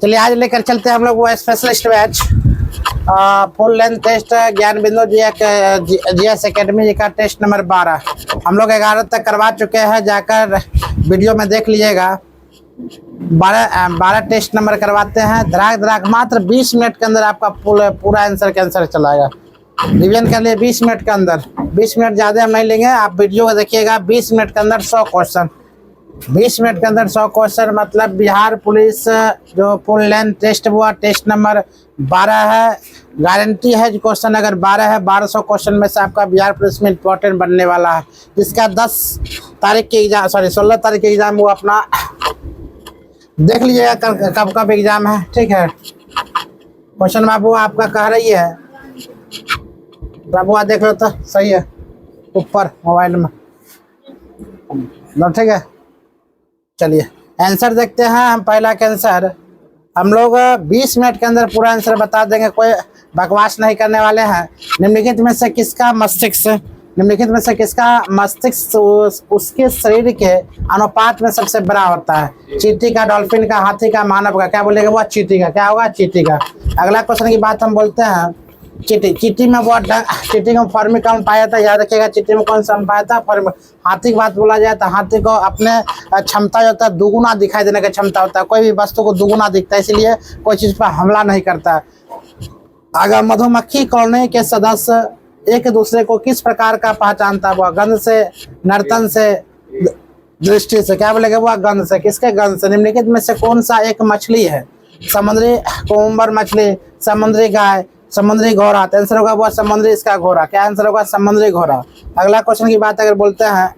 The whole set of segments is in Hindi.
चलिए आज लेकर चलते हैं हम लोग वो specialist batch full length test Gyan Bindu GS academy का टेस्ट नंबर 12 हम लोग 11 तक करवा चुके हैं। जाकर वीडियो में देख लीजिएगा। 12 टेस्ट नंबर करवाते हैं। धड़ाक मात्र 20 मिनट के अंदर आपका पूरा आंसर कैंसर चलाएगा। रिवीजन कर लिए 20 मिनट के अंदर। 20 मिनट ज़्यादा हम नहीं लेंगे, आप वीडियो को देखिएगा। 20 मिनट के अंदर 100 क्वेश्चन। 20 मिनट के अंदर 100 क्वेश्चन मतलब बिहार पुलिस जो फुल लेंथ टेस्ट हुआ टेस्ट नंबर 12 है। गारंटी है जो क्वेश्चन अगर 12 है 1200 क्वेश्चन में से आपका बिहार पुलिस में इंपॉर्टेंट बनने वाला है। जिसका 10 तारीख के एग्जाम 16 तारीख के एग्जाम वो अपना देख लीजिएगा कब एग्जाम है। ठीक है, क्वेश्चन बाबू आपका कह रही है बाबू देख लो तो सही है ऊपर मोबाइल में। ठीक है, चलिए आंसर देखते हैं हम। पहला का आंसर हम लोग 20 मिनट के अंदर पूरा आंसर बता देंगे, कोई बकवास नहीं करने वाले हैं। निम्नलिखित में से किसका मस्तिष्क उसके शरीर के अनुपात में सबसे बड़ा होता है? चींटी का, डॉल्फिन का, हाथी का, मानव का? क्या बोलेगा वो? चींटी का। क्या होगा? चींटी का। अगला क्वेश्चन की बात हम बोलते हैं चींटी में वो चींटी को फॉर्मिक अम्ल पाया था। याद रखिएगा चींटी में कौन सा अम्ल पाया था? फॉर्मिक। हाथी की बात बोला जाए तो हाथी को अपने क्षमता जो होता है दुगुना दिखाई देने की क्षमता होता है। कोई भी वस्तु को दुगुना दिखता है, इसलिए कोई चीज पर हमला नहीं करता। अगर मधुमक्खी कॉलोनी के सदस्य एक दूसरे को किस प्रकार का पहचानता है? वह गंध से, नर्तन से, दृष्टि से? क्या बोलेगा वो? गंध से। किसके गंध से? निम्नलिखित में से कौन सा एक मछली है? समुद्री कोम्बर मछली, समुद्री गाय, समुद्री घोड़ा? तो आंसर होगा वो समुद्री इसका घोड़ा। क्या आंसर होगा? समुद्री घोड़ा। अगला क्वेश्चन की बात अगर बोलते हैं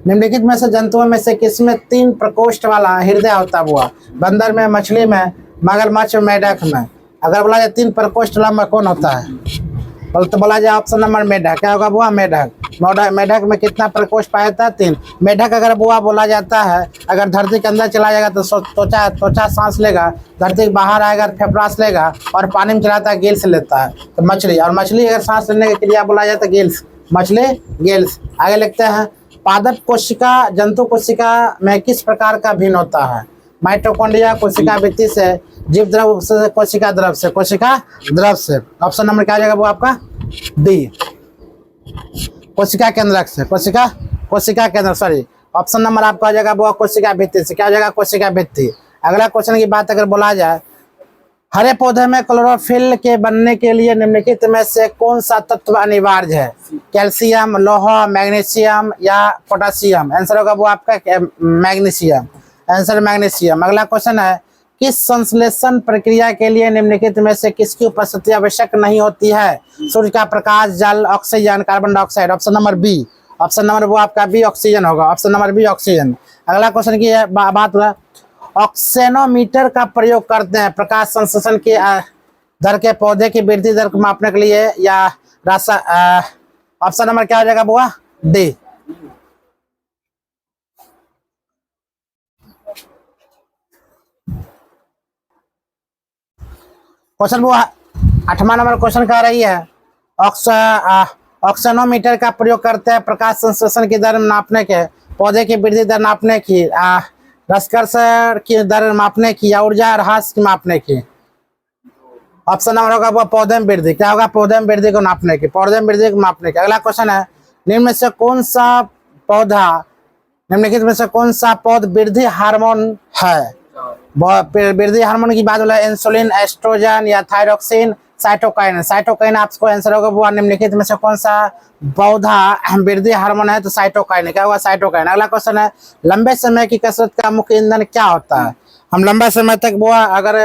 निम्नलिखित में से जंतुओं में से किसमें 3 प्रकोष्ठ वाला हृदय होता हुआ? बंदर में, मछली में, मगरमच्छ, मेढक में? अगर बोला जाए 3 प्रकोष्ठ वाला कौन होता है तो बोला जाए ऑप्शन नंबर मेढक। क्या होगा बुआ? मेढक। मेढक में कितना प्रकोष्ठ पाया था? 3। मेढक अगर बुआ बोला जाता है अगर धरती के अंदर चला जाएगा तो त्वचा सांस लेगा, धरती के बाहर आएगा फेफड़ास लेगा, और पानी में चलाता है गिल्स लेता है। तो मछली, और मछली अगर सांस लेने की क्रिया बोला जाए तो गिल्स, मछली गिल्स। आगे लिखते हैं पादप कोशिका जंतु कोशिका में किस प्रकार का भिन्न होता है? माइटोकॉन्ड्रिया, कोशिका भित्ति से, जीव द्रव से, कोशिका द्रव से? कोशिका द्रव से। ऑप्शन नंबर क्या आ जाएगा वो आपका? डी, कोशिका केंद्रक से। कोशिका केंद्र, सॉरी, ऑप्शन नंबर आपका आ जाएगा वो कोशिका भित्ति से। क्या हो जाएगा? कोशिका भित्ति। अगला क्वेश्चन की बात अगर बोला जाए हरे पौधे में क्लोरोफिल के बनने के लिए निम्नलिखित में से कौन सा तत्व अनिवार्य है? कैल्शियम, लौह, मैग्नीशियम या पोटासियम? आंसर होगा वो आपका मैग्नीशियम। Answer magnesium. अगला क्वेश्चन है किस संश्लेषण प्रक्रिया के लिए निम्नलिखित में से किसकी उपस्थिति आवश्यक नहीं होती है? सूर्य का प्रकाश, जल, oxygen, carbon dioxide? Option number B. Option number वो आपका बी ऑक्सीजन होगा। Option number B oxygen. अगला क्वेश्चन की बात हुआ ऑक्सेनोमीटर का प्रयोग करते हैं प्रकाश संश्लेषण की दर के पौधे की वृद्धि दर को मापने के लिए या रासा? ऑप्शन नंबर क्या हो जाएगा बुआ? डी। क्वेश्चन वो 8वां नंबर क्वेश्चन कह रही है ऑक्सेनोमीटर का प्रयोग करते हैं प्रकाश संश्लेषण की दर नापने के, पौधे की वृद्धि दर नापने की, रसकर्षण की दर मापने की, या ऊर्जा ह्रास की मापने की? ऑप्शन नंबर होगा वो पौधे में वृद्धि। क्या होगा? पौधे में वृद्धि को नापने की, पौधे में वृद्धि को मापने की। अगला क्वेश्चन है निम्न में से कौन सा पौधा निम्नलिखित में से कौन सा पौध वृद्धि हार्मोन है? वृद्धि हार्मोन की बात बोला इंसुलिन, एस्ट्रोजन या थायरोक्सिन, साइटोकाइन? साइटोकाइन आपको आंसर होगा वो निम्नलिखित में से कौन सा पौधा वृद्धि हार्मोन है? तो साइटोकाइन। क्या होगा? साइटोकाइन। अगला क्वेश्चन है लंबे समय की कसरत का मुख्य ईंधन क्या होता है? हम लंबा समय तक वो अगर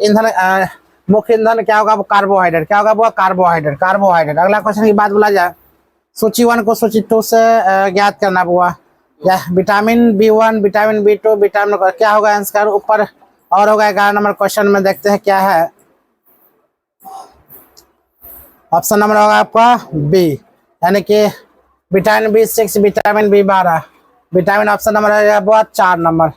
ईंधन मुख्य ईंधन क्या होगा? वो कार्बोहाइड्रेट। क्या होगा? वो कार्बोहाइड्रेट। अगला क्वेश्चन की बात बोला जाए सूची 1 को सूची 2 से ज्ञात करना हुआ या vitamin B1, vitamin B2, vitamin क्या होगा आंसर ऊपर? और होगा 11 नंबर क्वेश्चन में देखते हैं क्या है। ऑप्शन नंबर होगा आपका बी, यानी कि vitamin B6, vitamin B12, vitamin. Option number होगा वो 4 नंबर।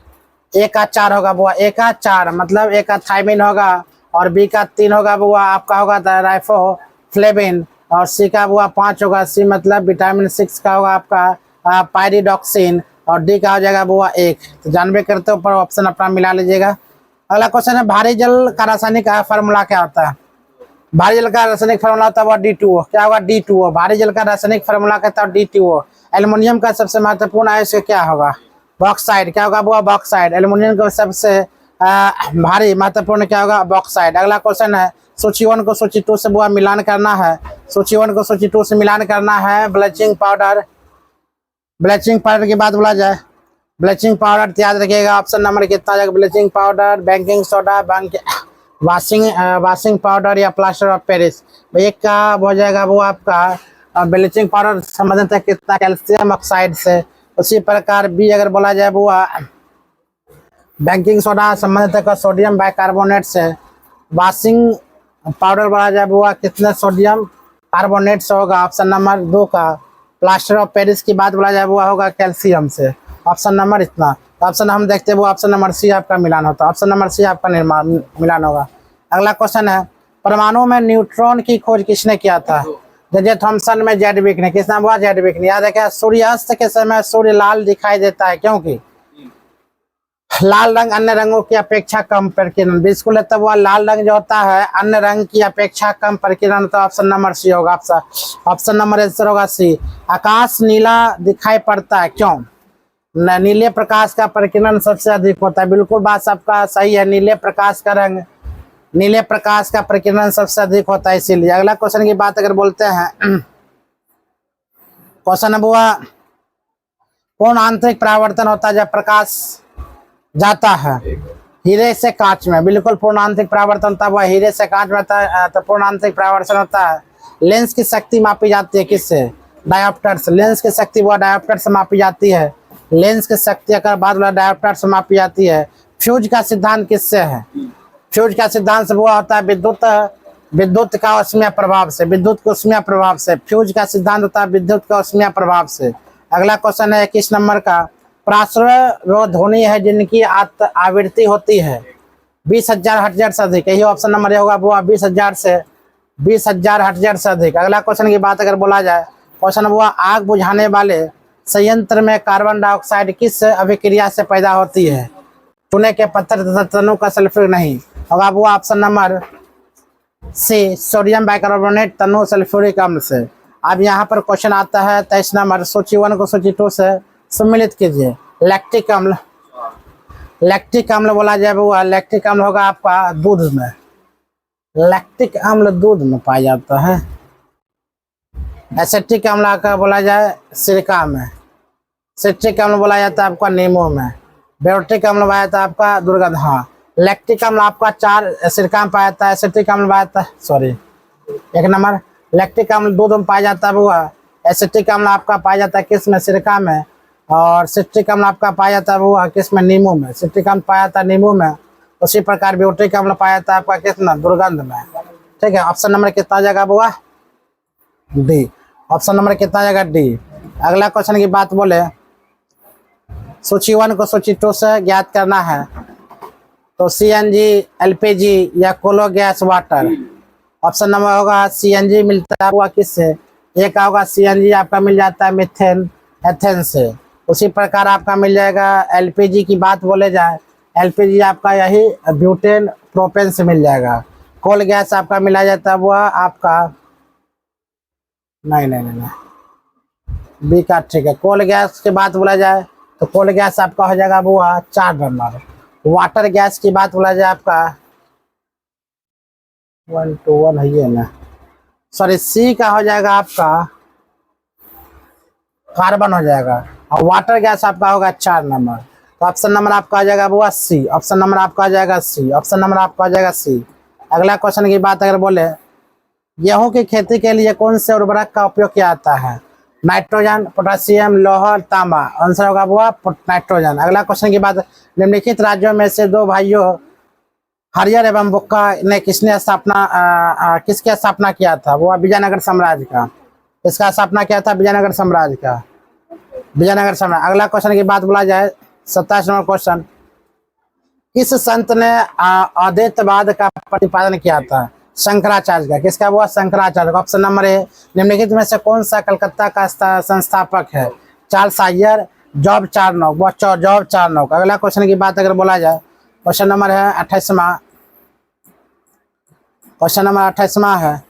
ए का 4 होगा वो, ए का 4 मतलब ए का थायमिन होगा, और बी का 3 होगा वो आपका होगा राइफोफ्लेविन, और सी का वो 5 होगा। सी मतलब विटामिन 6 का होगा आपका पायरिडॉक्सिन, और डी का हो जाएगा वो 1। तो जानबे करते ऊपर ऑप्शन अपना मिला लीजिएगा। अगला क्वेश्चन है भारी जल का रासायनिक फार्मूला क्या होता है? भारी जल का रासायनिक फार्मूला होता है D2O। क्या होगा? D2O। भारी जल का रासायनिक फार्मूला कहता है D2O। एल्युमिनियम का सबसे महत्वपूर्ण अयस्क क्या होगा? बॉक्साइड। क्या होगा? वो बॉक्साइड। एल्युमिनियम का सबसे भारी महत्वपूर्ण क्या होगा? बॉक्साइड। अगला क्वेश्चन है सूची 1 को सूची 2 से वो मिलान करना है। सूची 1 को सूची 2 से मिलान करना है। Bleaching powder. ब्लीचिंग पाउडर की बात बोला जाए, ब्लीचिंग पाउडर याद रखिएगा ऑप्शन नंबर कितना जाएगा? Bleaching powder, baking soda, washing powder या प्लास्टर ऑफ पेरिस। एक का हो जाएगा वो आपका ब्लीचिंग पाउडर संबंधित है कितना? कैल्शियम ऑक्साइड से। उसी प्रकार बी अगर बोला जाए वो बेकिंग सोडा संबंधित है सोडियम बाइकार्बोनेट से। वाशिंग पाउडर बोला जाए वो कितने? सोडियम कार्बोनेट से होगा ऑप्शन नंबर 2 का। प्लास्टर ऑफ पेरिस की बात बोला जाए वो होगा कैल्शियम से। ऑप्शन नंबर इतना। तो ऑप्शन हम देखते हैं वो ऑप्शन नंबर सी आपका मिलान होता है। ऑप्शन नंबर सी आपका मिलान होगा। अगला क्वेश्चन है परमाणु में न्यूट्रॉन की खोज किसने किया था? जे थॉमसन में जेडविक ने। किस नाम हुआ? जेडविक ने। याद है क्या? सूर्यास्त के समय सूर्य लाल दिखाई देता है क्योंकि लाल रंग अन्य रंगों की अपेक्षा कम प्रकीर्णन। बिल्कुल है, तब वह लाल रंग जो होता है अन्य रंग की अपेक्षा कम प्रकीर्णन। तो ऑप्शन नंबर सी होगा। ऑप्शन नंबर आंसर होगा सी। आकाश नीला दिखाई पड़ता है क्यों? नीले प्रकाश का प्रकीर्णन सबसे अधिक होता है। बिल्कुल बात सबका सही है। नीले प्रकाश का प्रकीर्णन सबसे अधिक होता है इसीलिए। अगला क्वेश्चन की बात अगर बोलते हैं क्वेश्चन अब हुआ पूर्ण आंतरिक परावर्तन होता है जब प्रकाश जाता है हीरे से कांच में। बिल्कुल पूर्ण आंतरिक परावर्तन होता है वह हीरे से कांच में होता है। तो पूर्ण आंतरिक परावर्तन होता है। लेंस की शक्ति मापी जाती है किससे? डायोप्टर से। लेंस की शक्ति वह डायोप्टर से मापी जाती है। लेंस की शक्ति अगर बात डायोप्टर से मापी जाती है। फ्यूज का सिद्धांत किससे है? फ्यूज का सिद्धांत से वो होता है विद्युत का ऊष्मीय प्रभाव से। विद्युत के ऊष्मीय प्रभाव से फ्यूज का सिद्धांत होता है विद्युत का ऊष्मीय प्रभाव से। अगला क्वेश्चन है 21 नंबर का प्राश्रय वो ध्वनि है जिनकी आवृत्ति होती है 20,000 हर्ट्ज से अधिक। यही ऑप्शन नंबर होगा वो 20,000 हर्ट्ज से अधिक। अगला क्वेश्चन की बात अगर बोला जाए क्वेश्चन वो आग बुझाने वाले संयंत्र में कार्बन डाइऑक्साइड किस अभिक्रिया से पैदा होती है? चूने के पत्थर तथा तनों का सल्फ्यूरिक नहीं होगा वो option number C sodium bicarbonate तनु सल्फ्यूरिक अम्ल से। अब यहाँ पर क्वेश्चन आता है 23 नंबर सूची 1 को सूची 2 से सम्मिलित कीजिए। लैक्टिक अम्ल बोला जाए वो लैक्टिक अम्ल होगा आपका दूध में। लैक्टिक अम्ल दूध में पाया जाता है। एसिटिक अम्ल का बोला जाए सिरका में। सिट्रिक अम्ल बोला जाता है आपका नींबू में। बेरोटिक अम्ल पाया जाता है आपका दुर्गंध। हाँ, लैक्टिक अम्ल आपका 4 सिरका में पाया जाता है। एसिटिक अम्ल पाया जाता है 1 नंबर। लैक्टिक अम्ल दूध में पाया जाता है वो। एसिटिक अम्ल आपका पाया जाता है किस में? सिरका में। और सिट्रिक अम्ल आपका पाया जाता है वो किस में? नींबू में। सिट्रिक अम्ल पाया जाता है नींबू में। उसी प्रकार ब्यूटिक अम्ल पाया जाता है आपका किस में? दुर्गंध में। ठीक है, ऑप्शन नंबर कितना जाएगा बुआ? डी। ऑप्शन नंबर कितना जाएगा? डी। अगला क्वेश्चन की बात बोले सूची 1 को सूची 2 से ज्ञात करना है तो CNG, LPG या कोलो गैस वाटर। ऑप्शन नंबर होगा CNG मिलता है हुआ किससे? एक होगा CNG आपका मिल जाता है मिथेन एथेन से। उसी प्रकार आपका मिल जाएगा LPG की बात बोले जाए LPG आपका यही ब्यूटेन प्रोपेन से मिल जाएगा। कोल गैस आपका मिला जाता है वो आपका नहीं बी का। ठीक है, कोल गैस की बात बोला जाए तो कोल गैस आपका हो जाएगा वो 4 नंबर। वाटर गैस की बात बोला जाए आपका 1 to 1 है ये ना, सॉरी सी का हो जाएगा आपका कार्बन हो जाएगा। और वाटर गैस आपका होगा 4 नंबर। तो ऑप्शन नंबर आपका आ जाएगा वो सी। ऑप्शन नंबर आपका आ जाएगा सी। ऑप्शन नंबर आपका आ जाएगा सी। अगला क्वेश्चन की बात अगर बोले गेहूं की खेती के लिए कौन से उर्वरक का उपयोग किया जाता है? नाइट्रोजन, पोटासियम, लौह, तांबा। आंसर होगा वो नाइट्रोजन। अगला क्वेश्चन की बात निम्नलिखित राज्यों में से 2 भाइयों हरियर एवं बुक्का ने किसकी स्थापना किया था? वो विजयनगर साम्राज्य का। इसका स्थापना किया था विजयनगर साम्राज्य का। विजयनगर साम्राज्य। अगला क्वेश्चन की बात बोला जाए 27 नंबर क्वेश्चन किस संत ने अद्वैतवाद का प्रतिपादन किया था? शंकराचार्य का। किसका? वो शंकराचार्य। ऑप्शन नंबर ए निम्नलिखित में से कौन सा कलकत्ता का संस्थापक है? Charles Eyre, George Charnock. वो जॉर्ज चार्नोक। अगला क्वेश्चन की बात अगर बोला जाए क्वेश्चन नंबर है 28वां। क्वेश्चन नंबर 28वां है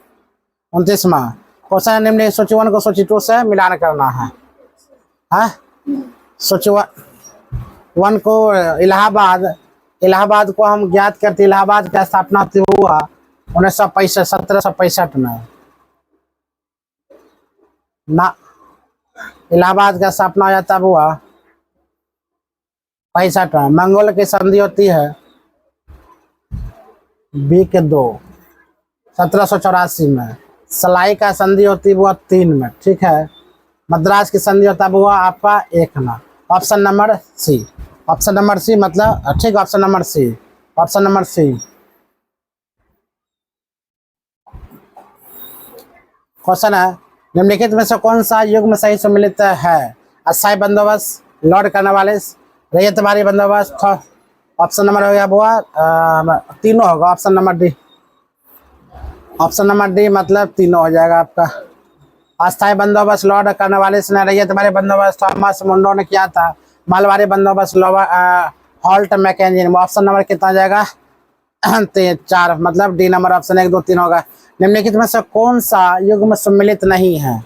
29वां। क्वेश्चन निम्न सूची 1 को सूची 2 से मिलान करना है। हाँ, सूची 1 को इलाहाबाद को हम ज्ञात करते। इलाहाबाद का स्थापना हुआ 1765 में ना। इलाहाबाद का स्थापना हो जाता हुआ 65 में। मंगोल की संधि होती है B के 2 1784 में। सलाई का संधि होती है वो 3 में। ठीक है। मद्रास की संधि होता है वो आपका 1 में। Option number C. Option number C मतलब ठीक। Option number C. Option number C. Question है निम्नलिखित में से कौन सा युग्म सही सम्मिलित है? अस्थायी बंदोबस्त, लॉर्ड कॉर्नवालिस, रैयतवाड़ी बंदोबस्त। ऑप्शन नंबर हो गया वो तीनों होगा। Option number D. Option number D मतलब तीनों हो जाएगा आपका। अस्थायी बंदोबस्त लॉर्ड कॉर्नवालिस ने, रैयतवाड़ी बंदोबस्त थॉमस मुंडो ने किया था, मालवाड़ी बंदोबस्त हॉल्ट मैकेंजी। ऑप्शन नंबर कितना जाएगा? 4 मतलब डी नंबर। ऑप्शन 1 2 3 होगा। निम्नलिखित में से कौन सा युग्म सम्मिलित नहीं है?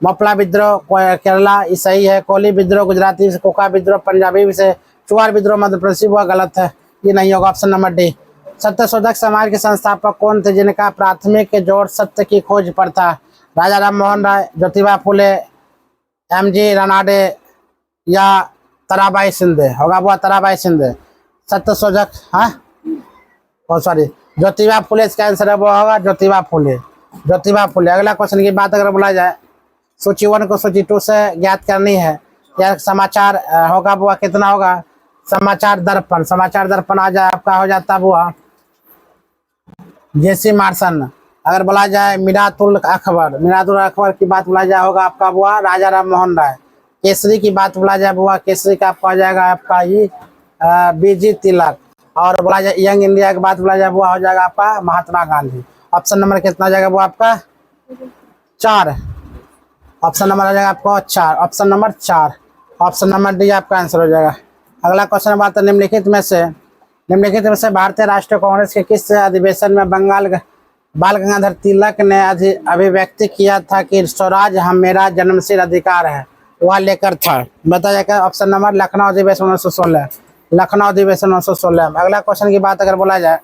मपला विद्रोह केरला ये सही है। कोली विद्रोह गुजराती से, कोका विद्रोह पंजाबी से, चुआर विद्रोह मध्य प्रदेश वह गलत है, ये नहीं होगा। Option number D. Satyashodhak Samaj के संस्थापक कौन थे जिनका प्राथमिक जोर सत्य की खोज पर था? राजा राम मोहन राय, ज्योतिबा फुले, MG रानाडे या ताराबाई शिंदे? होगा वो ताराबाई शिंदे। सत्यशोधक सॉरी ज्योतिबा फुले इसका आंसर है वो होगा ज्योतिबा फुले। ज्योतिबा फुले। अगला क्वेश्चन की बात अगर बोला जाए सूची 1 को सूची 2 से ज्ञात करनी है। यह समाचार होगा वो कितना होगा? समाचार दर्पण। समाचार दर्पण आ जाए आपका हो जाता हुआ जेसी मार्सन। अगर बोला जाए मिरातुल अकबर की बात बोला जाए होगा आपका हुआ राजा राम मोहन राय। केसरी की बात बोला जाए हुआ केसरी का आपका हो जाएगा आपका ही BG तिलक। और बोला जाए यंग इंडिया की बात बोला जाए वो हो जाएगा आपका महात्मा गांधी। ऑप्शन नंबर कितना जाएगा वो आपका 4। ऑप्शन नंबर आ जाएगा आपको 4। Option number 4। Option number D आपका आंसर हो जाएगा। अगला क्वेश्चन बात है निम्नलिखित में से भारतीय राष्ट्रीय कांग्रेस के किस अधिवेशन में बाल गंगाधर तिलक ने अभिव्यक्ति किया था कि स्वराज हम मेरा जन्मसिद्ध अधिकार है? वह लेकर था बताया जाएगा। ऑप्शन नंबर लखनऊ अधिवेशन 1916। लखनऊ अधिवेशन 1916। अगला क्वेश्चन की बात अगर बोला जाए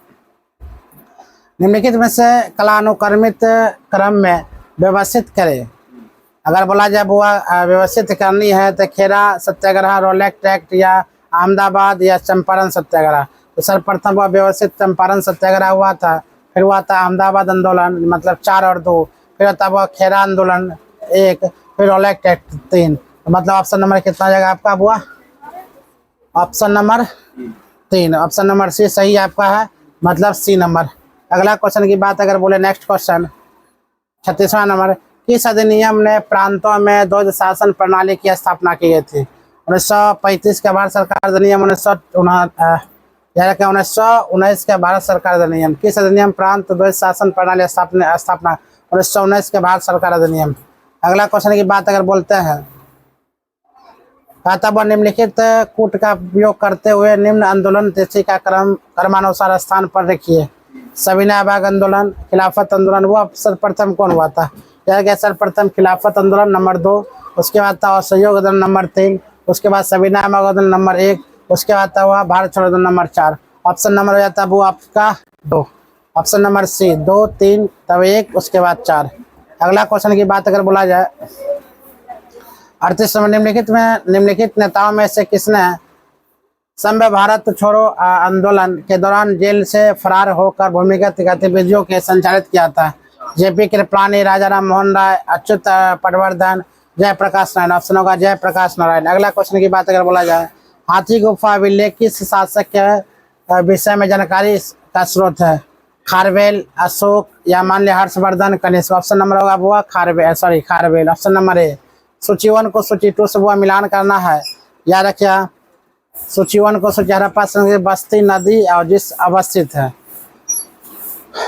निम्नलिखित में से कालानुक्रमित क्रम में व्यवस्थित करें। अगर बोला जाए वो व्यवस्थित करनी है तो खेरा सत्याग्रह, रोलेक्ट एक्ट या अहमदाबाद या चंपारण सत्याग्रह। तो सर्वप्रथम वह व्यवस्थित चंपारण सत्याग्रह हुआ था, फिर हुआ था अहमदाबाद आंदोलन मतलब 4 और 2, फिर होता वह खेरा आंदोलन 1, फिर रोलेक्ट एक्ट 3। तो मतलब ऑप्शन नंबर कितना जाएगा आपका हुआ? Option number 3। Option number C सही आपका है मतलब सी नंबर। अगला क्वेश्चन की बात अगर बोले नेक्स्ट क्वेश्चन 36वां नंबर। किस अधिनियम ने प्रांतों में द्वैध शासन प्रणाली की स्थापना की गई थी? 1935 का भारत सरकार अधिनियम, 1919 का भारत सरकार अधिनियम। किस अधिनियम प्रांत द्वैध शासन प्रणाली स्थापना 1919 के भारत सरकार अधिनियम। अगला क्वेश्चन की बात अगर बोलते हैं कहता निम्नलिखित कूट का उपयोग करते हुए निम्न आंदोलन तिथि का क्रमानुसार स्थान पर रखिए। सविनय बाग आंदोलन, खिलाफत आंदोलन। वो सर्वप्रथम कौन हुआ था? यह गया सर्वप्रथम खिलाफत आंदोलन नंबर 2, उसके बाद था असहयोग आंदोलन नंबर 3, उसके बाद सविनय बाग आंदोलन नंबर 1, उसके बाद था हुआ भारत छोड़ो आंदोलन नंबर 4। ऑप्शन नंबर हो जाता है वो आपका 2। ऑप्शन नंबर सी 2 3 तब 1 उसके बाद 4। अगला क्वेश्चन की बात अगर बोला जाए 38 निम्नलिखित नेताओं में से किसने संभव भारत छोड़ो आंदोलन के दौरान जेल से फरार होकर भूमिगत गतिविधियों के संचालित किया था? JP कृपलानी, राजा राम मोहन राय, अच्युत पटवर्धन, जयप्रकाश नारायण। ऑप्शन होगा जयप्रकाश नारायण। अगला क्वेश्चन की बात अगर बोला जाए हाथी गुफा अभिलेख किस शासक के विषय में जानकारी का स्रोत है? खारवेल, अशोक या मान लिया हर्षवर्धन, कनिष्क। ऑप्शन नंबर होगा वो खारवेल। ऑप्शन नंबर ए। सूची 1 को सूची 2 से वो मिलान करना है। याद रखिए सूची 1 को सूची हड़प्पा संस्कृति बस्ती नदी और जिस अवस्थित है।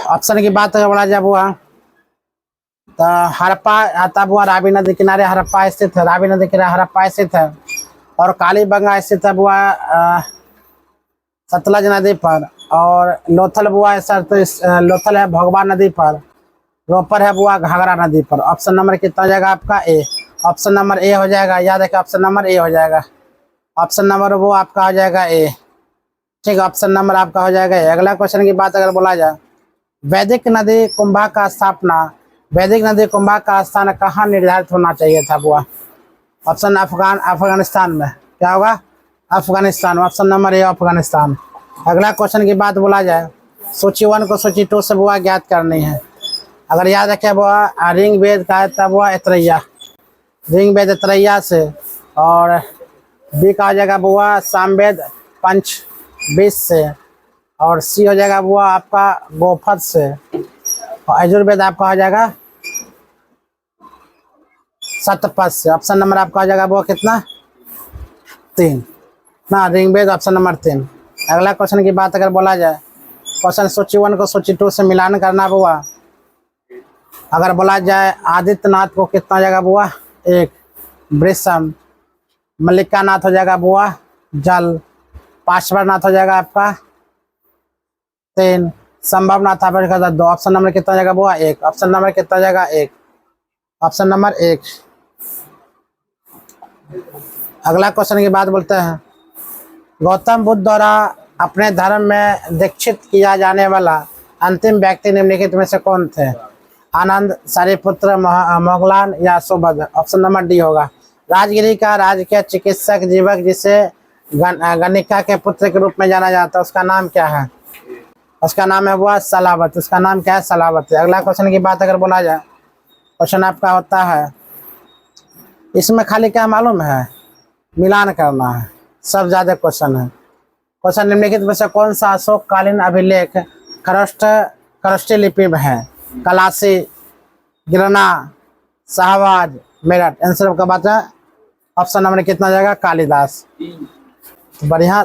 ऑप्शन की बात अगर बोला जाए हुआ तो हड़प्पा आता हुआ रावी नदी किनारे हड़प्पा स्थित है। रावी नदी किनारे हड़प्पा स्थित है। और कालीबंगा स्थित है हुआ सतलज नदी पर। और लोथल बुआ है सर, तो लोथल है भोगवा नदी पर। रोपर है बुआ घाघरा नदी पर। ऑप्शन नंबर कितना हो जाएगा आपका ए। ऑप्शन नंबर ए हो जाएगा, याद रखिए ऑप्शन नंबर ए हो जाएगा। ऑप्शन नंबर वो आपका हो जाएगा ए। ठीक है, ऑप्शन नंबर आपका हो जाएगा ए। अगला क्वेश्चन की बात अगर बोला जाए, वैदिक नदी कुंभा का स्थापना, वैदिक नदी कुंभा का स्थान कहाँ निर्धारित होना चाहिए था बुआ। ऑप्शन अफगानिस्तान में। क्या होगा, अफगानिस्तान। ऑप्शन नंबर ए अफगानिस्तान। अगला क्वेश्चन की बात बोला जाए, सूची 1 को सूची 2 से बुआ ज्ञात करनी है। अगर याद रखे बुआ, रिंग वेद का है तब बुआ एतरैया, रिंग वेद एतरैया से। और बी का हो जाएगा बुआ सामवेद पंच 20 से। और सी हो जाएगा बुआ आपका गोफत से। और यजुर्वेद आपका हो जाएगा शतपथ से। ऑप्शन नंबर आपका हो जाएगा बुआ कितना, 3 ना, ऋग्वेद ऑप्शन नंबर 3। अगला क्वेश्चन की बात अगर बोला जाए, क्वेश्चन सूची 1 को सूची 2 से मिलान करना बुआ। अगर बोला जाए आदित्यनाथ को कितना हो जाएगा बुआ, 1 वृषम। मल्लिकानाथ हो जाएगा बुआ जल। पार्श्वनाथ हो जाएगा आपका 3। संभवनाथ आपका 2। ऑप्शन नंबर कितना हो जाएगा बुआ, 1। ऑप्शन नंबर कितना हो जाएगा, 1। Option number 1। अगला क्वेश्चन की बात बोलते हैं, गौतम बुद्ध द्वारा अपने धर्म में दीक्षित किया जाने वाला अंतिम व्यक्ति निम्नलिखित में से कौन थे। आनंद, सारिपुत्र, मोगलान या सुबध। ऑप्शन नंबर डी होगा। राजगिरी का राजकीय चिकित्सक जीवक जिसे गणिका के पुत्र के रूप में जाना जाता है, उसका नाम क्या है। उसका नाम है वह सलावत। उसका नाम क्या है, सलावत। अगला क्वेश्चन की बात अगर बोला जाए, क्वेश्चन आपका होता है, इसमें खाली क्या मालूम है, मिलान करना है, सब ज्यादा क्वेश्चन है। क्वेश्चन निम्नलिखित में से कौन सा अशोक कालीन अभिलेख खरष्टी लिपि में है। कलासी, गिरना, शाहबाज, मेरठ। आंसर का बात है ऑप्शन नंबर कितना हो जाएगा, कालिदास। बढ़िया,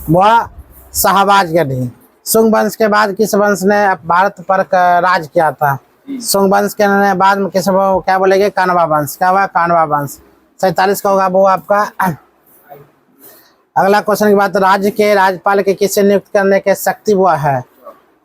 वह शाहबाज गढ़ी। सुंग वंश के बाद किस वंश ने भारत पर राज किया था। सुंग वंश के बाद में किस क्या बोलेंगे, कानवा वंश। क्या हुआ, कानवा वंश। 47 का होगा वो आपका। अगला क्वेश्चन की बात, राज्य के राज्यपाल के किसे नियुक्त करने के शक्ति वो है।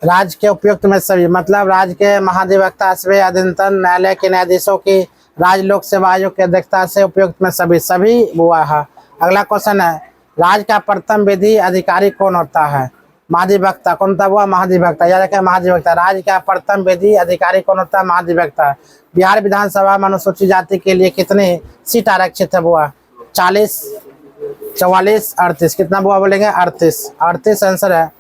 राज्य के उपयुक्त में सभी, मतलब राज्य के महाधिवक्ता, अधीनतन न्यायालय के न्यायाधीशों की, राज्य लोक सेवा आयोग के अध्यक्षता से उपयुक्त में सभी वो है। अगला क्वेश्चन है, राज्य का प्रथम विधि अधिकारी कौन होता है। महाधिवक्ता। कौन था वो, महाधिवक्ता। याद रखें महाधिवक्ता। राज्य का प्रथम विधि अधिकारी कौन होता है, महाधिवक्ता। बिहार विधानसभा में अनुसूचित जाति के लिए कितनी सीट आरक्षित है बुआ, 40, 44, 38। कितना बुआ बोलेंगे, 38 आंसर है।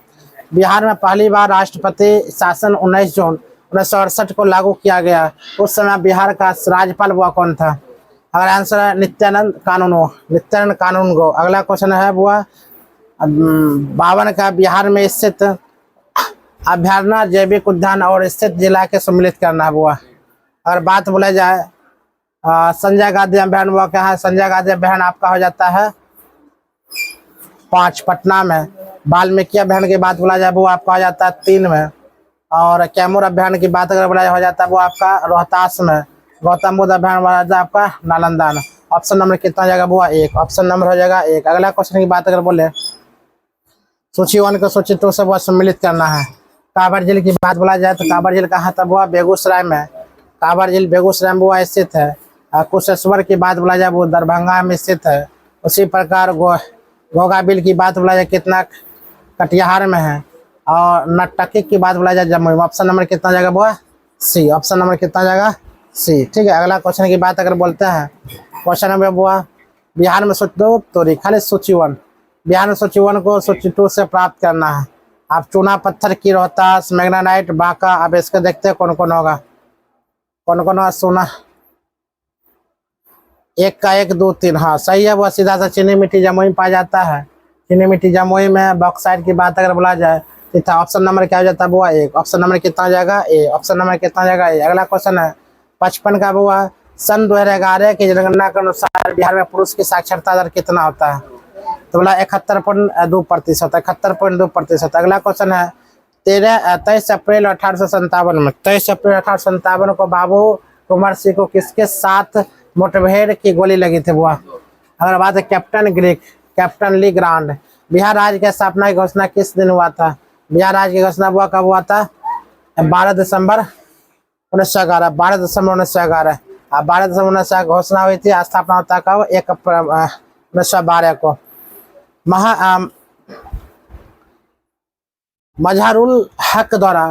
बिहार में पहली बार राष्ट्रपति शासन 19 जून 1968 को लागू किया गया। उस समय बिहार का राज्यपाल बुआ कौन था। अगर आंसर है नित्यानंद कानून गो। अगला क्वेश्चन है बुआ, 52 का बिहार में स्थित अभयारण्य, जैविक उद्यान और स्थित जिला के सम्मिलित करना है बुआ। अगर बात बोला जाए संजय गांधी अभयारण्य वो क्या है, संजय गांधी अभयारण्य आपका हो जाता है 5 पटना में। वाल्मीकि अभयारण्य की बात बोला जाए वो आपका हो जाता है 3 में। और कैमूर अभयारण्य की बात अगर बोला हो जाता है वो आपका रोहतास में। गौतम बुद्ध अभयारण्य बोला जाता है आपका नालंदा में। ऑप्शन नंबर कितना हो जाएगा वो, 1। ऑप्शन नंबर हो जाएगा 1। अगला क्वेश्चन की बात अगर बोले, सूची 1 को सूची 2 से वो सम्मिलित करना है। कांवर झील की बात बोला जाए तो कांवर झील कहाँ था वो, बेगूसराय में। कांवर झील बेगूसराय में वो स्थित है। कुशेश्वर की बात बोला जाए वो दरभंगा में स्थित है। उसी प्रकार घोघा बिल की बात बोला जाए कितना, कटिहार में है। और नटकी की बात बोला जाए जम्मू में। ऑप्शन नंबर कितना जाएगा वो, सी। ऑप्शन नंबर कितना जाएगा, सी। ठीक है, अगला क्वेश्चन की बात अगर बोलते हैं, क्वेश्चन नंबर वो, बिहार में सूची 2 तो खाली सूची 1, बिहार में सूची 1 को सूची 2 से प्राप्त करना है। आप चूना पत्थर की, रोहतास, मैग्नानाइट, बांका। अब इसके देखते हैं कौन कौन होगा, कौन कौन होगा। सोना 1 का 1, 2, 3। हाँ सही है, वो सीधा सा चीनी मिट्टी जमुई में पाया जाता है। चीनी मिट्टी जमुई में। बॉक्साइट की बात अगर बोला जाए तो ऑप्शन नंबर क्या हो जाता है वो, 1। ऑप्शन नंबर कितना हो जाएगा, ए। ऑप्शन नंबर कितना हो जाएगा, ए। अगला क्वेश्चन है 55 का वो है, सन 2011 की जनगणना के अनुसार बिहार में पुरुष की साक्षरता दर कितना होता है। तो बोला 71.2%, 71.2%। अगला क्वेश्चन है 23 अप्रैल 1857 में, 23 अप्रैल 1857 को बाबू कुंवर सिंह को किसके साथ मुठभेड़ की गोली लगी थी बुआ। अगर बात है कैप्टन ग्रीक, कैप्टन ली ग्रांड। बिहार राज्य की स्थापना की घोषणा किस दिन हुआ था? बिहार राज्य की घोषणा हुआ कब हुआ था? 12 दिसंबर 1911। 12 दिसंबर 1911। 12 दिसंबर 1911 घोषणा हुई थी। स्थापना होता कब? 1 अप्रैल 1912 को। मजहरुल हक द्वारा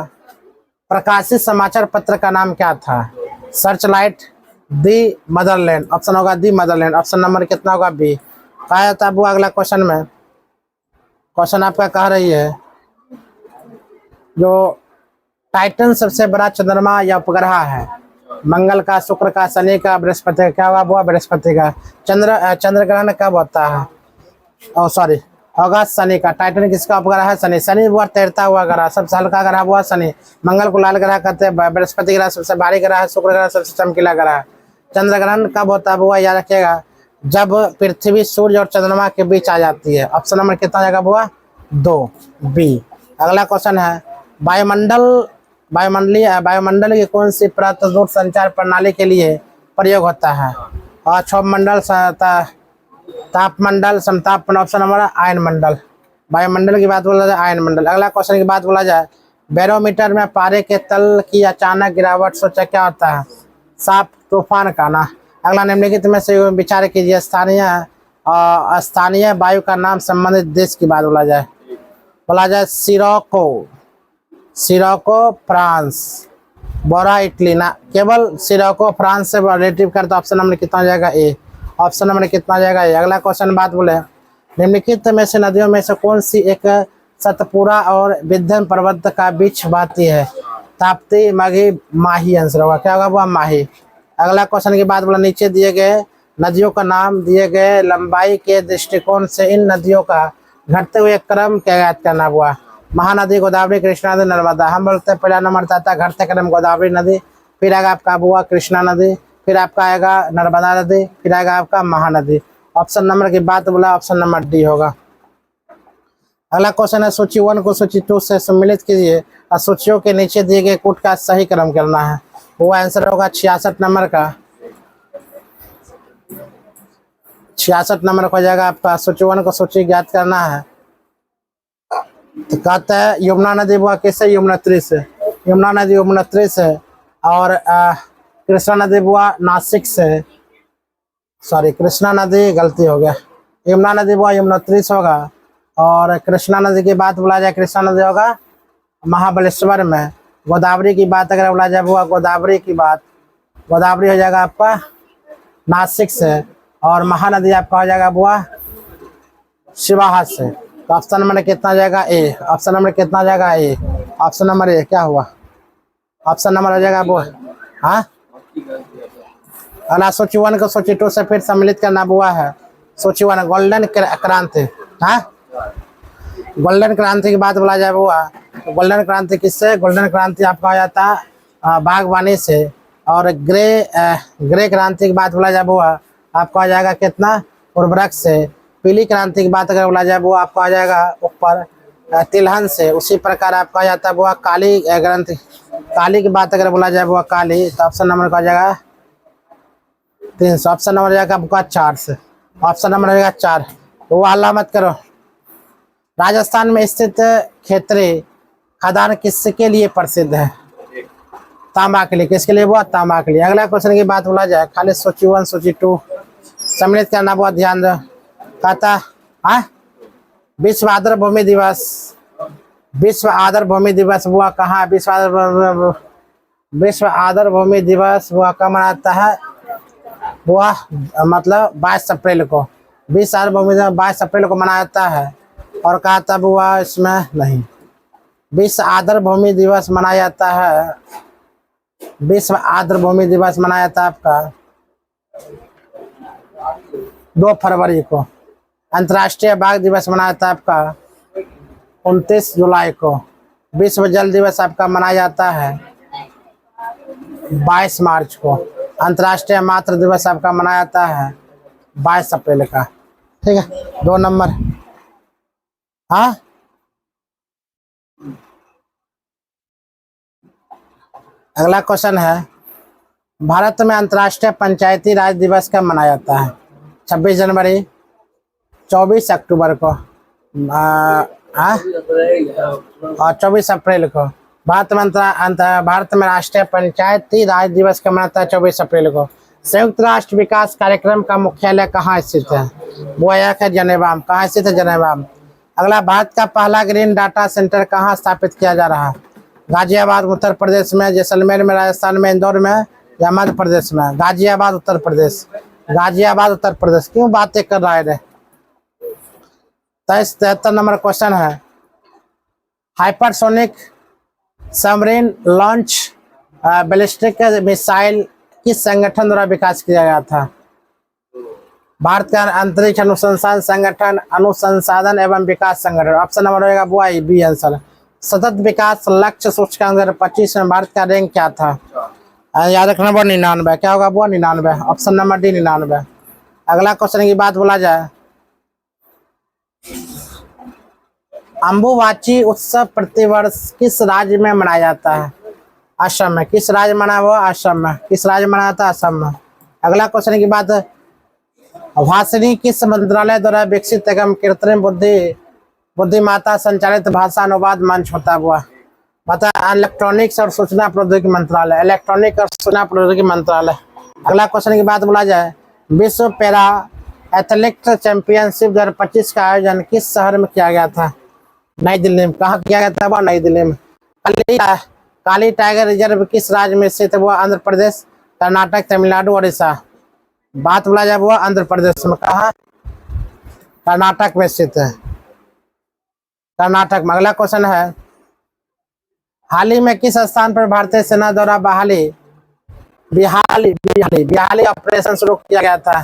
प्रकाशित समाचार पत्र का नाम क्या था? सर्चलाइट, दी मदरलैंड। ऑप्शन होगा दी मदरलैंड। ऑप्शन नंबर कितना होगा? बी। कहा जाता है वो अगला क्वेश्चन में, क्वेश्चन आपका कह रही है जो टाइटन सबसे बड़ा चंद्रमा या उपग्रह है? मंगल का, शुक्र का, शनि का, बृहस्पति का? क्या हुआ? वो बृहस्पति का। चंद्र ग्रहण कब होता है? ओ सॉरी, होगा शनि का। टाइटन किसका उपग्रह है? शनि। शनि वो तैरता हुआ ग्रह, सबसे हल्का ग्रह हुआ शनि। मंगल को लाल ग्रह कहते हैं। बृहस्पति ग्रह सबसे भारी ग्रह है। शुक्र ग्रह सबसे चमकीला ग्रह है। चंद्र ग्रहण कब होता है? वो याद रखिएगा, जब पृथ्वी, सूर्य और चंद्रमा के बीच आ जाती है। ऑप्शन नंबर कितना जाएगा? हुआ 2, बी। अगला क्वेश्चन है, वायुमंडल की कौन सी परत दूर संचार प्रणाली के लिए प्रयोग होता है? और क्षोभमंडल, तापमंडल, समताप मंडल। ऑप्शन नंबर आयन मंडल। वायुमंडल की बात बोला जाए, आयन मंडल। अगला क्वेश्चन की बात बोला जाए, बैरोमीटर में पारे के तल की अचानक गिरावट सोचा क्या होता है? साफ तूफान का ना। अगला निम्नलिखित में से विचार कीजिए, स्थानीय वायु का नाम संबंधित देश की बात बोला जाए सिरोको फ्रांस, बोरा इटली ना। केवल सिरोको फ्रांस से रिलेटिव करता। ऑप्शन नंबर कितना हो जाएगा? ए। ऑप्शन नंबर कितना जाएगा? ए। अगला क्वेश्चन बात बोले, निम्नलिखित में से नदियों में से कौन सी एक सतपुरा और विंध्य पर्वत का बीच बहती है? ताप्ती, माघी, माही आंसर होगा। क्या होगा? वो माही। अगला क्वेश्चन की बात बोला, नीचे दिए गए नदियों का नाम दिए गए लंबाई के दृष्टिकोण से इन नदियों का घटते हुए क्रम क्या याद करना हुआ? महानदी, गोदावरी, कृष्णा नदी, नर्मदा। हम बोलते हैं पहला नंबर आता है घटते क्रम गोदावरी नदी, फिर आएगा आपका बुआ कृष्णा नदी, फिर आपका आएगा नर्मदा नदी, फिर आएगा आपका महानदी। ऑप्शन नंबर की बात बोला, ऑप्शन नंबर डी होगा। अगला क्वेश्चन है, सूची 1 को सूची 2 से सम्मिलित कीजिए और सूचियों के नीचे दिए गए कूट का सही क्रम करना है। वो आंसर होगा 66 नंबर का। 66 नंबर हो जाएगा आपका। सूची 1 को सूची ज्ञात करना है। तो कहता है यमुना नदी बुआ किससे? यमुनोत्री से। यमुना नदी यमुनोत्री से। और कृष्णा नदी बुआ नासिक से। सॉरी, कृष्णा नदी गलती हो गया। यमुना नदी बुआ यमुनोत्री से होगा। और कृष्णा नदी की बात बोला जाए, कृष्णा नदी होगा महाबलेश्वर में। गोदावरी की बात अगर बोला जाए बुआ, गोदावरी हो जाएगा आपका नासिक से। और महानदी आपका हो जाएगा बुआ शिवाहाट से। तो ऑप्शन नंबर कितना जाएगा? ए। ऑप्शन नंबर कितना जाएगा? ए। Option number A. क्या हुआ? ऑप्शन नंबर हो जाएगा वो। हाँ, अगला सूची 1 को सूची 2 से फिर सम्मिलित करना हुआ है। सूची 1 गोल्डन क्रांति। हाँ, गोल्डन क्रांति की बात बोला जाए हुआ, तो गोल्डन क्रांति किससे? गोल्डन क्रांति आपका हो जाता है बागवानी से। और ग्रे क्रांति की बात बोला जाए हुआ आपका आ जाएगा कितना? उर्वरक से। पीली क्रांति की बात अगर बोला जाए वो आपका आ जाएगा ऊपर तिलहन से। उसी प्रकार आपका आ जाता है वो काली क्रांति। काली की बात अगर बोला जाए वो काली, तो ऑप्शन नंबर का आ जाएगा 300। ऑप्शन नंबर जाएगा आपका 4 से। ऑप्शन नंबर रहेगा 4। तो वो हल्ला मत करो। राजस्थान में स्थित खेतरे खदान किसके लिए प्रसिद्ध है? तांबा के लिए। किसके लिए? वो तांबा के लिए। अगला क्वेश्चन की बात बोला जाए, खाली सूची 1 सूची 2 सम्मिलित करना बहुत ध्यान दो। कहता हाँ, विश्व आर्द्र भूमि दिवस हुआ कहाँ? विश्व आर्द्र भूमि दिवस हुआ कब मनाता है? हुआ मतलब 22 अप्रैल को। 22 अप्रैल को मनाया जाता है। और कहा तब हुआ इसमें नहीं। विश्व आर्द्र भूमि दिवस मनाया जाता है। विश्व आर्द्र भूमि दिवस मनाया जाता है आपका 2 फरवरी को। अंतर्राष्ट्रीय बाघ दिवस मनाया जाता है आपका 29 जुलाई को। विश्व जल दिवस आपका मनाया जाता है 22 मार्च को। अंतर्राष्ट्रीय मातृ दिवस आपका मनाया जाता है 22 अप्रैल का। ठीक है, 2 नंबर। हाँ, अगला क्वेश्चन है, भारत में अंतर्राष्ट्रीय पंचायती राज दिवस कब मनाया जाता है? 26 जनवरी, 24 अक्टूबर को और 24 अप्रैल को भारत में राष्ट्रीय पंचायती राज दिवस का मनाता है 24 अप्रैल को। संयुक्त राष्ट्र विकास कार्यक्रम का मुख्यालय कहाँ स्थित है? वो एक है जनेवा। कहाँ स्थित है? जनेवा। अगला, भारत का पहला ग्रीन डाटा सेंटर कहाँ स्थापित किया जा रहा है? गाजियाबाद उत्तर प्रदेश में, जैसलमेर में, राजस्थान में, इंदौर में या मध्य प्रदेश में? गाजियाबाद उत्तर प्रदेश। गाजियाबाद उत्तर प्रदेश। क्यों बातें कर रहा है रे? 73 नंबर क्वेश्चन है, hypersonic submarine launch ballistic missile किस संगठन द्वारा विकास किया गया था? भारत का अंतरिक्ष अनुसंधान संगठन, अनुसंधान एवं विकास संगठन। ऑप्शन नंबर होगा वो आई बी आंसर। सतत विकास लक्ष्य सूचकांक 2025 में भारत का रैंक क्या था? याद रखना वो 99। क्या होगा वो? 99। Option number D 99। अगला क्वेश्चन की बात बोला जाए, अम्बुबाची उत्सव प्रतिवर्ष किस राज्य में मनाया जाता है? असम में। किस राज्य मना हुआ? असम में। किस राज्य मनाया जाता है? असम में। अगला क्वेश्चन की बात, भाषिणी किस मंत्रालय द्वारा विकसित एवं कृत्रिम बुद्धिमत्ता संचालित भाषा अनुवाद मंच होता हुआ? बता, इलेक्ट्रॉनिक्स और सूचना प्रौद्योगिकी मंत्रालय। इलेक्ट्रॉनिक और सूचना प्रौद्योगिकी मंत्रालय। अगला क्वेश्चन की बात बोला जाए, विश्व पैरा एथलेटिक्स चैंपियनशिप 2025 का आयोजन किस शहर में किया गया था? नई दिल्ली में। कहाँ किया गया था? वो नई दिल्ली में। काली टाइगर रिजर्व किस राज्य में स्थित है? वो आंध्र प्रदेश, कर्नाटक, तमिलनाडु, उड़ीसा। बात बोला जाए वो आंध्र प्रदेश में। कहाँ? कर्नाटक में स्थित है। कर्नाटक में। अगला क्वेश्चन है, हाल ही में किस स्थान पर भारतीय सेना द्वारा बिहाली ऑपरेशन शुरू किया गया था?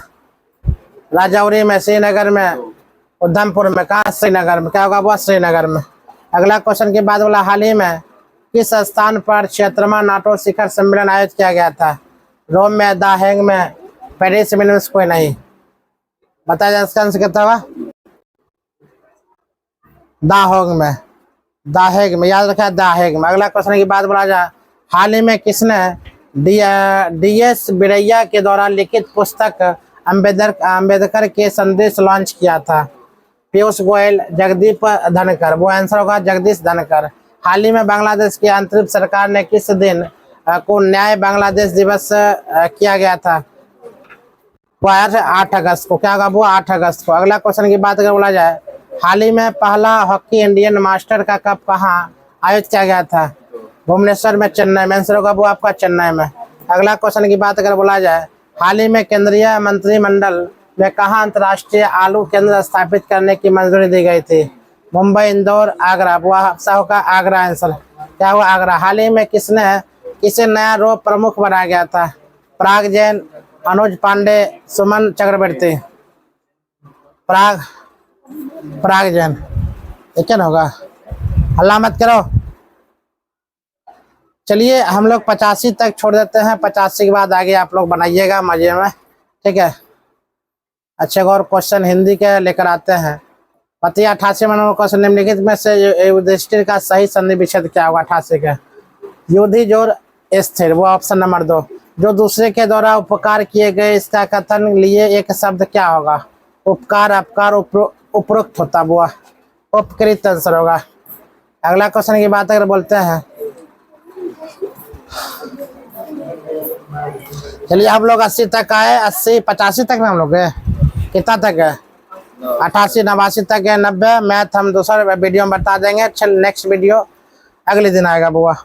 राजौरी में, श्रीनगर में, उधमपुर में। कहाँ? श्रीनगर में। क्या होगा वो? श्रीनगर में। अगला क्वेश्चन के बाद बोला, हाल ही में किस स्थान पर 76वां नाटो शिखर सम्मेलन आयोजित किया गया था? रोम में, द हेग में, पेरिस में, कोई नहीं। बताया जाए इसका आंसर कितना होगा? द हेग में। याद रखा, द हेग में। अगला क्वेश्चन की बात बोला जाए, हाल ही में किसने DS बिरैया के द्वारा लिखित पुस्तक अम्बेडकर के संदेश लॉन्च किया था? पीयूष गोयल, जगदीप धनखड़। वो आंसर होगा जगदीश धनखड़। हाल ही में बांग्लादेश की आंतरिक सरकार ने किस दिन को न्याय बांग्लादेश दिवस किया गया था? वो 8 अगस्त को। क्या होगा वो? 8 अगस्त को। अगला क्वेश्चन की बात अगर बोला जाए, हाल ही में पहला हॉकी इंडियन मास्टर का कप कहाँ आयोजित किया गया था? भुवनेश्वर में, चेन्नई में। आंसर होगा वो आपका चेन्नई में। अगला क्वेश्चन की बात अगर बोला जाए, हाल ही में केंद्रीय मंत्रिमंडल में कहाँ अंतर्राष्ट्रीय आलू केंद्र स्थापित करने की मंजूरी दी गई थी? मुंबई, इंदौर, आगरा। वो आपसा होगा आगरा आंसर। क्या हुआ? आगरा। हाल ही में किसे नया रो प्रमुख बनाया गया था? पराग जैन, अनुज पांडे, सुमन चक्रवर्ती। पराग जैन। ठीक है ना होगा? हल्ला मत करो। चलिए हम लोग 85 तक छोड़ देते हैं। 85 के बाद आगे आप लोग बनाइएगा मजे में। ठीक है। अच्छे और क्वेश्चन हिंदी के लेकर आते हैं। पति 88 नंबर क्वेश्चन, निम्नलिखित में से युधिष्ठिर का सही संधि विच्छेद क्या होगा? 88 का युधि जोर स्थिर। वो ऑप्शन नंबर 2। जो दूसरे के द्वारा उपकार किए गए इसका कथन लिए एक शब्द क्या होगा? उपकार, अपकार, उपरोक्त होता हुआ उपकृत आंसर होगा। अगला क्वेश्चन की बात अगर बोलते हैं, चलिए हम लोग 80 तक आए। 80 85 तक ना हम लोग गए? कितना तक है? 88 89 तक है। 90 मैथ हम दूसरा वीडियो में बता देंगे। चल नेक्स्ट वीडियो अगले दिन आएगा बुआ।